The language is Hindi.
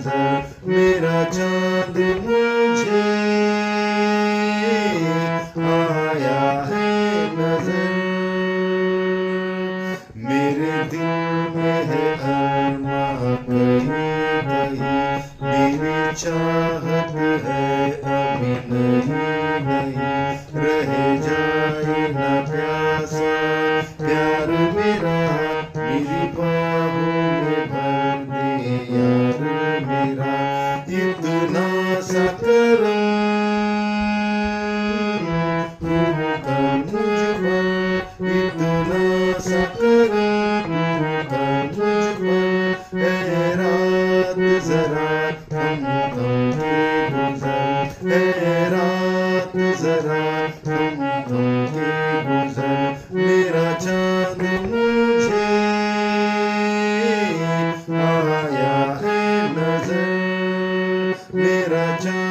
नजर मेरा चांद मुझे आया है नजर। मेरे दिल में है अरमां कहीं कहीं, मेरी चाहत है अभी नहीं नहीं। रह जाए ना प्यासा प्यार मेरा, मेरी बाहों में भर दे यार मेरा। इतना सा करम तू कर मुझ पर, इतना सा करम तू कर मुझ पर। है रात जरा थम थम के गुजर, है रात जरा थम थम के गुजर। मेरा चांद मुझे आया है नजर, मेरा चांद